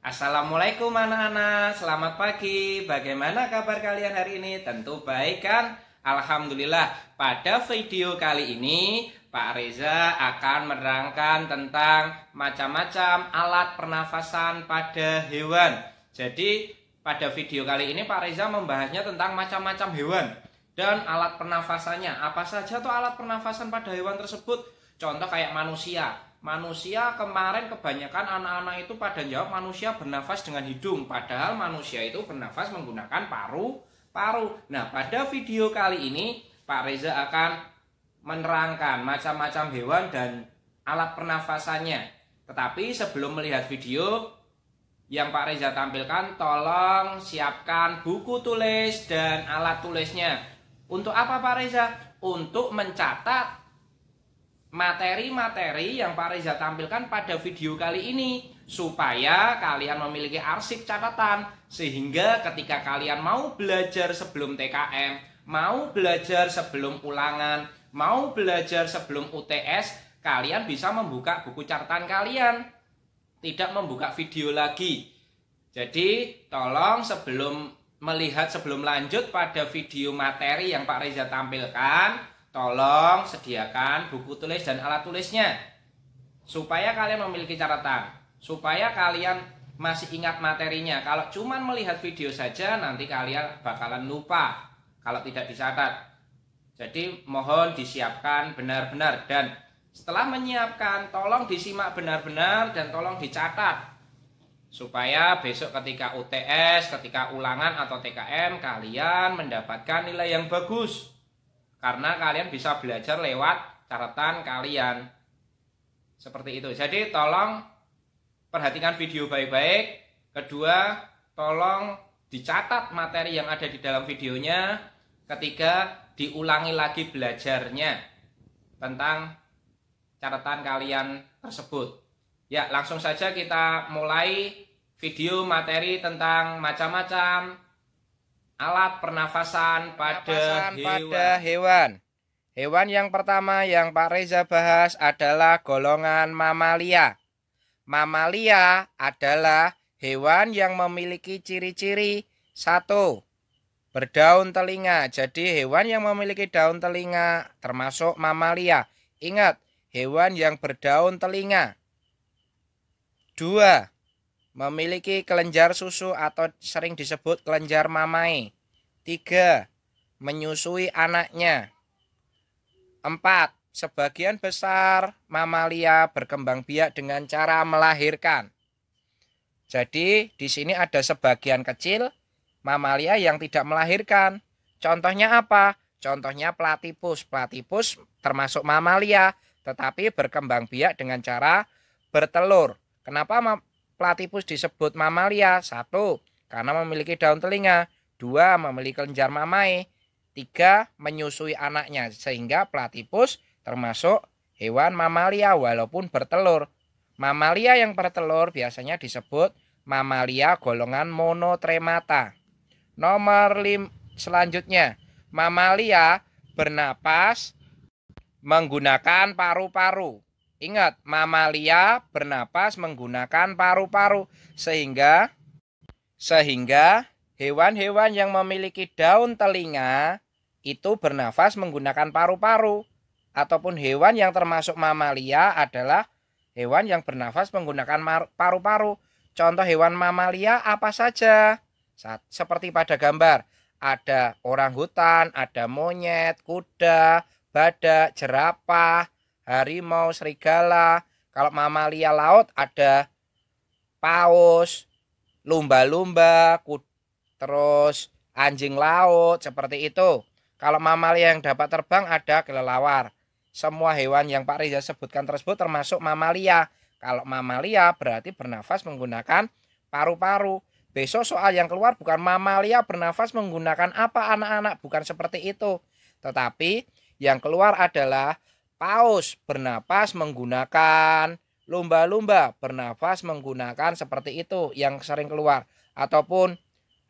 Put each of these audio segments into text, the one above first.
Assalamualaikum anak-anak, selamat pagi. Bagaimana kabar kalian hari ini? Tentu baik kan? Alhamdulillah. Pada video kali ini Pak Reza akan menerangkan tentang macam-macam alat pernafasan pada hewan. Jadi pada video kali ini Pak Reza membahasnya tentang macam-macam hewan dan alat pernafasannya. Apa saja tuh alat pernafasan pada hewan tersebut? Contoh kayak manusia. Manusia kemarin kebanyakan anak-anak itu pada jawab manusia bernafas dengan hidung. Padahal manusia itu bernafas menggunakan paru-paru. Nah, pada video kali ini Pak Reza akan menerangkan macam-macam hewan dan alat pernafasannya. Tetapi sebelum melihat video yang Pak Reza tampilkan, tolong siapkan buku tulis dan alat tulisnya. Untuk apa Pak Reza? Untuk mencatat materi-materi yang Pak Reza tampilkan pada video kali ini, supaya kalian memiliki arsip catatan, sehingga ketika kalian mau belajar sebelum TKM, mau belajar sebelum ulangan, mau belajar sebelum UTS, kalian bisa membuka buku catatan kalian, tidak membuka video lagi. Jadi tolong sebelum lanjut pada video materi yang Pak Reza tampilkan, tolong sediakan buku tulis dan alat tulisnya, supaya kalian memiliki catatan, supaya kalian masih ingat materinya. Kalau cuma melihat video saja, nanti kalian bakalan lupa kalau tidak dicatat. Jadi mohon disiapkan benar-benar, dan setelah menyiapkan tolong disimak benar-benar dan tolong dicatat, supaya besok ketika UTS, ketika ulangan atau TKM, kalian mendapatkan nilai yang bagus. Karena kalian bisa belajar lewat catatan kalian. Seperti itu. Jadi tolong perhatikan video baik-baik. Kedua, tolong dicatat materi yang ada di dalam videonya. Ketiga, diulangi lagi belajarnya tentang catatan kalian tersebut. Ya, langsung saja kita mulai video materi tentang macam-macam alat pernafasan pada hewan. Hewan yang pertama yang Pak Reza bahas adalah golongan mamalia. Mamalia adalah hewan yang memiliki ciri-ciri: 1. Berdaun telinga. Jadi hewan yang memiliki daun telinga termasuk mamalia. Ingat, hewan yang berdaun telinga. 2. Memiliki kelenjar susu atau sering disebut kelenjar mamai. 3. Menyusui anaknya. 4. Sebagian besar mamalia berkembang biak dengan cara melahirkan. Jadi di sini ada sebagian kecil mamalia yang tidak melahirkan. Contohnya apa? Contohnya platypus. Platypus termasuk mamalia, tetapi berkembang biak dengan cara bertelur. Kenapa platypus disebut mamalia? 1. Karena memiliki daun telinga. 2. Memiliki kelenjar mamai. 3. Menyusui anaknya. Sehingga platypus termasuk hewan mamalia walaupun bertelur. Mamalia yang bertelur biasanya disebut mamalia golongan monotremata. Nomor 5 selanjutnya, mamalia bernapas menggunakan paru-paru. Ingat, mamalia bernapas menggunakan paru-paru, sehingga hewan-hewan yang memiliki daun telinga itu bernafas menggunakan paru-paru. Ataupun hewan yang termasuk mamalia adalah hewan yang bernafas menggunakan paru-paru. Contoh hewan mamalia apa saja? Seperti pada gambar, ada orangutan, ada monyet, kuda, badak, jerapah, harimau, serigala. Kalau mamalia laut ada paus, lumba-lumba, terus anjing laut, seperti itu. Kalau mamalia yang dapat terbang ada kelelawar. Semua hewan yang Pak Reza sebutkan tersebut termasuk mamalia. Kalau mamalia berarti bernafas menggunakan paru-paru. Besok soal yang keluar bukan mamalia bernafas menggunakan apa anak-anak, bukan seperti itu. Tetapi yang keluar adalah paus bernapas menggunakan, lumba-lumba bernapas menggunakan, seperti itu yang sering keluar. Ataupun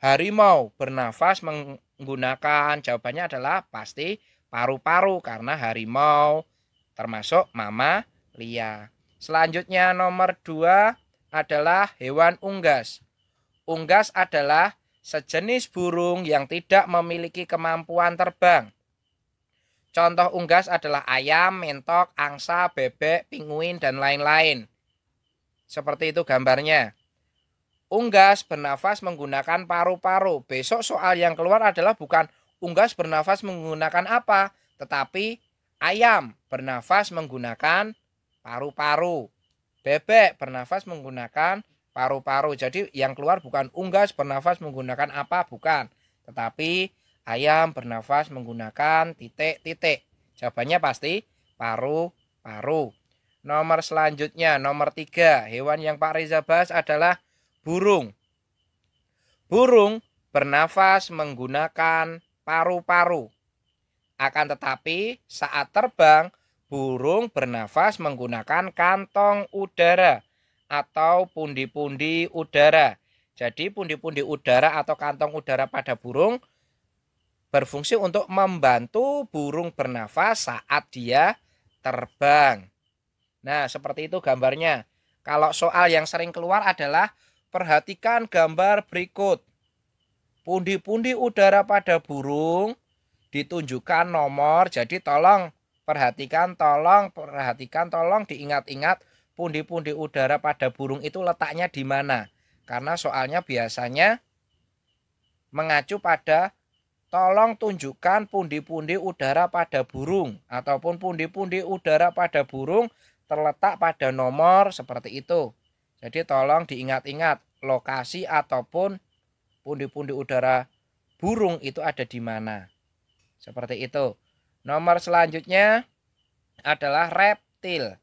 harimau bernafas menggunakan, jawabannya adalah pasti paru-paru karena harimau termasuk mamalia. Selanjutnya nomor 2, adalah hewan unggas. Unggas adalah sejenis burung yang tidak memiliki kemampuan terbang. Contoh unggas adalah ayam, mentok, angsa, bebek, pinguin, dan lain-lain. Seperti itu gambarnya. Unggas bernafas menggunakan paru-paru. Besok soal yang keluar adalah bukan unggas bernafas menggunakan apa, tetapi ayam bernafas menggunakan paru-paru. Bebek bernafas menggunakan paru-paru. Jadi yang keluar bukan unggas bernafas menggunakan apa, bukan. Tetapi ayam bernafas menggunakan titik-titik. Jawabannya pasti paru-paru. Nomor selanjutnya, nomor 3. Hewan yang Pak Reza bahas adalah burung. Burung bernafas menggunakan paru-paru. Akan tetapi saat terbang, burung bernafas menggunakan kantong udara atau pundi-pundi udara. Jadi pundi-pundi udara atau kantong udara pada burung berfungsi untuk membantu burung bernafas saat dia terbang. Nah, seperti itu gambarnya. Kalau soal yang sering keluar adalah perhatikan gambar berikut. Pundi-pundi udara pada burung ditunjukkan nomor. Jadi tolong perhatikan, tolong diingat-ingat pundi-pundi udara pada burung itu letaknya di mana. Karena soalnya biasanya mengacu pada tolong tunjukkan pundi-pundi udara pada burung ataupun pundi-pundi udara pada burung terletak pada nomor seperti itu. Jadi tolong diingat-ingat lokasi ataupun pundi-pundi udara burung itu ada di mana. Seperti itu. Nomor selanjutnya adalah reptil.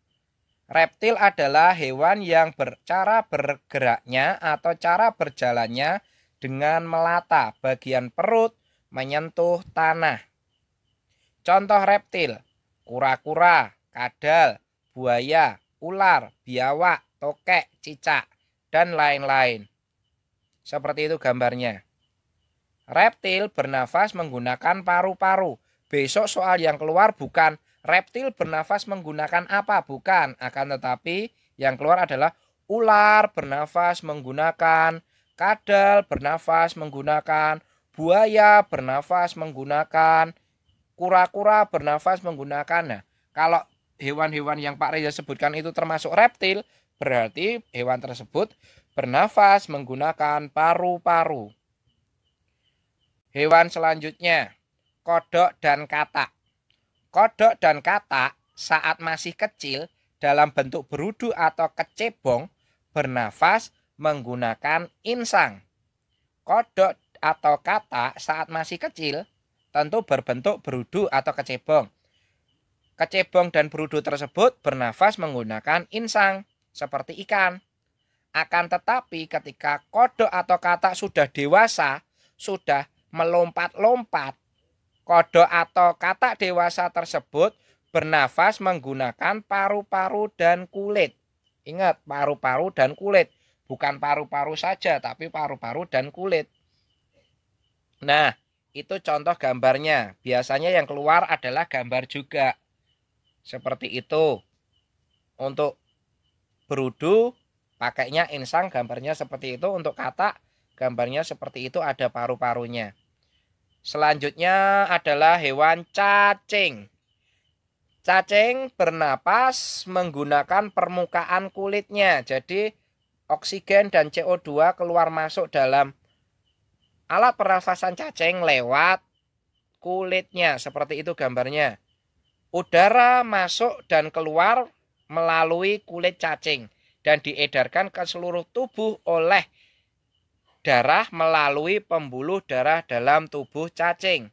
Reptil adalah hewan yang cara bergeraknya atau cara berjalannya dengan melata, bagian perut menyentuh tanah. Contoh reptil: kura-kura, kadal, buaya, ular, biawak, tokek, cicak, dan lain-lain. Seperti itu gambarnya. Reptil bernafas menggunakan paru-paru. Besok soal yang keluar bukan reptil bernafas menggunakan apa, bukan. Akan tetapi yang keluar adalah ular bernafas menggunakan, kadal bernafas menggunakan, buaya bernafas menggunakan, kura-kura bernafas menggunakan. Nah, kalau hewan-hewan yang Pak Reza sebutkan itu termasuk reptil, berarti hewan tersebut bernafas menggunakan paru-paru. Hewan selanjutnya, kodok dan katak. Kodok dan katak saat masih kecil dalam bentuk berudu atau kecebong bernafas menggunakan insang. Kodok atau katak saat masih kecil tentu berbentuk berudu atau kecebong. Kecebong dan berudu tersebut bernafas menggunakan insang seperti ikan. Akan tetapi ketika kodok atau katak sudah dewasa, sudah melompat-lompat, kodok atau katak dewasa tersebut bernafas menggunakan paru-paru dan kulit. Ingat, paru-paru dan kulit. Bukan paru-paru saja, tapi paru-paru dan kulit. Nah, itu contoh gambarnya. Biasanya yang keluar adalah gambar juga. Seperti itu. Untuk berudu pakainya insang, gambarnya seperti itu. Untuk katak gambarnya seperti itu, ada paru-parunya. Selanjutnya adalah hewan cacing. Cacing bernapas menggunakan permukaan kulitnya. Jadi oksigen dan CO2 keluar masuk dalam alat pernafasan cacing lewat kulitnya. Seperti itu gambarnya. Udara masuk dan keluar melalui kulit cacing dan diedarkan ke seluruh tubuh oleh darah melalui pembuluh darah dalam tubuh cacing.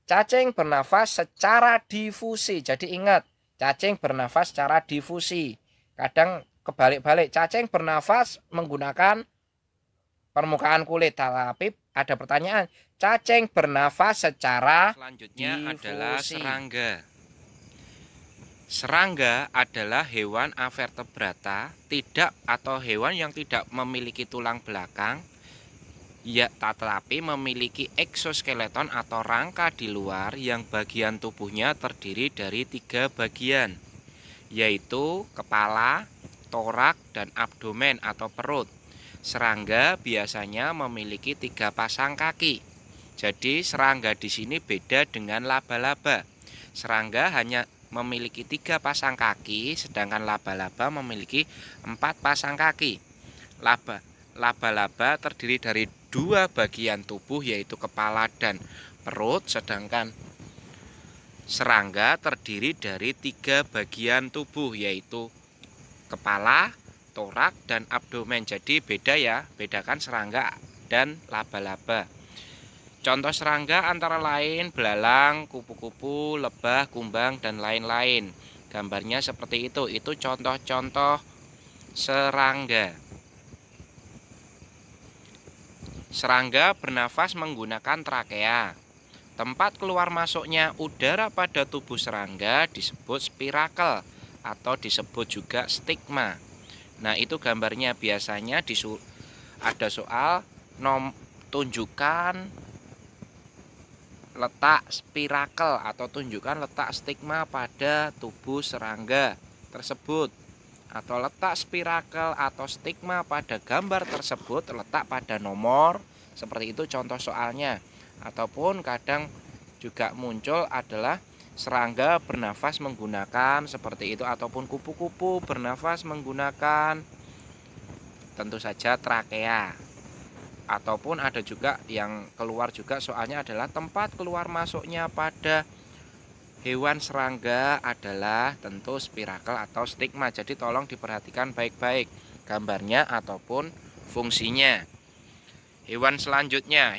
Cacing bernafas secara difusi. Jadi ingat, cacing bernafas secara difusi. Kadang kebalik-balik, cacing bernafas menggunakan permukaan kulit. Tapi ada pertanyaan, cacing bernafas secara selanjutnya difusi. adalah serangga. Serangga adalah hewan avertebrata, tidak atau hewan yang tidak memiliki tulang belakang, ya, tetapi memiliki eksoskeleton atau rangka di luar yang bagian tubuhnya terdiri dari 3 bagian, yaitu kepala, torak, dan abdomen atau perut. Serangga biasanya memiliki 3 pasang kaki. Jadi serangga di sini beda dengan laba-laba. Serangga hanya memiliki 3 pasang kaki, sedangkan laba-laba memiliki 4 pasang kaki. Laba-laba terdiri dari 2 bagian tubuh, yaitu kepala dan perut, sedangkan serangga terdiri dari 3 bagian tubuh, yaitu kepala, torak, dan abdomen. Jadi beda ya, bedakan serangga dan laba-laba. Contoh serangga antara lain belalang, kupu-kupu, lebah, kumbang, dan lain-lain. Gambarnya seperti itu. Itu contoh-contoh serangga. Serangga bernafas menggunakan trakea. Tempat keluar masuknya udara pada tubuh serangga disebut spirakel atau disebut juga stigma. Nah, itu gambarnya. Biasanya ada soal tunjukkan letak spirakel atau tunjukkan letak stigma pada tubuh serangga tersebut, atau letak spirakel atau stigma pada gambar tersebut terletak pada nomor. Seperti itu contoh soalnya. Ataupun kadang juga muncul adalah serangga bernafas menggunakan seperti itu, ataupun kupu-kupu bernafas menggunakan tentu saja trakea. Ataupun ada juga yang keluar juga soalnya adalah tempat keluar masuknya pada hewan serangga adalah tentu spirakel atau stigma. Jadi tolong diperhatikan baik-baik gambarnya ataupun fungsinya. Hewan selanjutnya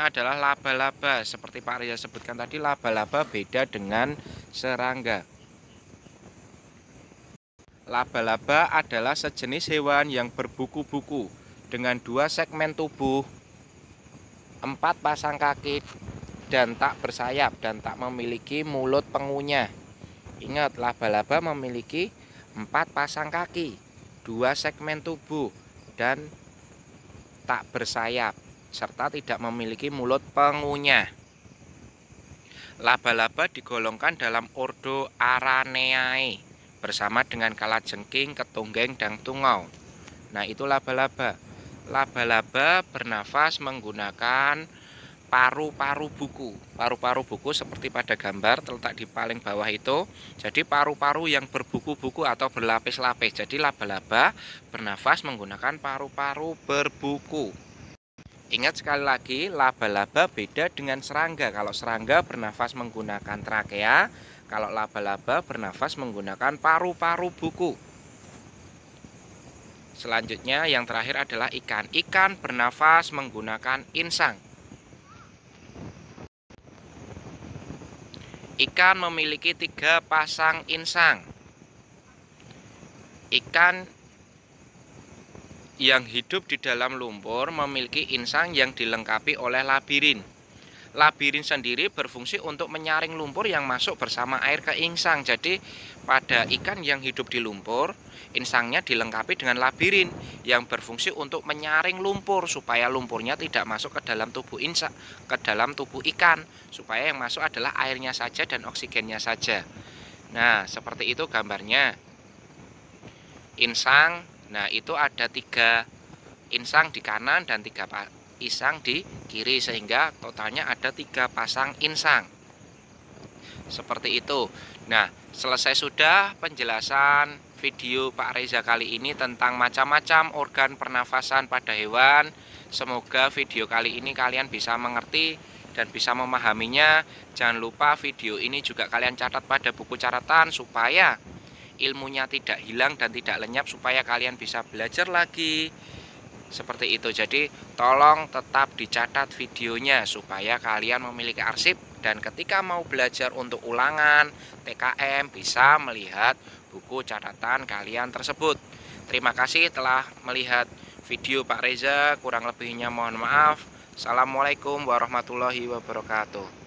adalah laba-laba. Seperti Pak Reza sebutkan tadi, laba-laba beda dengan serangga. Laba-laba adalah sejenis hewan yang berbuku-buku dengan 2 segmen tubuh, 4 pasang kaki, dan tak bersayap dan tak memiliki mulut pengunyah. Ingat, laba-laba memiliki 4 pasang kaki, 2 segmen tubuh, dan tak bersayap, serta tidak memiliki mulut pengunyah. Laba-laba digolongkan dalam ordo Araneae bersama dengan kalajengking, ketunggeng, dan tungau. Nah, itu laba-laba. Laba-laba bernafas menggunakan paru-paru buku. Paru-paru buku seperti pada gambar terletak di paling bawah itu. Jadi paru-paru yang berbuku-buku atau berlapis-lapis. Jadi laba-laba bernafas menggunakan paru-paru berbuku. Ingat sekali lagi, laba-laba beda dengan serangga. Kalau serangga bernafas menggunakan trakea, kalau laba-laba bernafas menggunakan paru-paru buku. Selanjutnya yang terakhir adalah ikan. Ikan bernafas menggunakan insang. Ikan memiliki 3 pasang insang. Ikan yang hidup di dalam lumpur memiliki insang yang dilengkapi oleh labirin. Labirin sendiri berfungsi untuk menyaring lumpur yang masuk bersama air ke insang. Jadi pada ikan yang hidup di lumpur, insangnya dilengkapi dengan labirin yang berfungsi untuk menyaring lumpur supaya lumpurnya tidak masuk ke dalam tubuh ikan, supaya yang masuk adalah airnya saja dan oksigennya saja. Nah, seperti itu gambarnya. Insang, nah itu ada 3 insang di kanan dan 3 insang di kiri, sehingga totalnya ada 3 pasang insang. Seperti itu. Nah, selesai sudah penjelasan video Pak Reza kali ini tentang macam-macam organ pernafasan pada hewan. Semoga video kali ini kalian bisa mengerti dan bisa memahaminya. Jangan lupa video ini juga kalian catat pada buku catatan supaya ilmunya tidak hilang dan tidak lenyap, supaya kalian bisa belajar lagi. Seperti itu. Jadi tolong tetap dicatat videonya supaya kalian memiliki arsip, dan ketika mau belajar untuk ulangan TKM bisa melihat buku catatan kalian tersebut. Terima kasih telah melihat video Pak Reza. Kurang lebihnya mohon maaf. Assalamualaikum warahmatullahi wabarakatuh.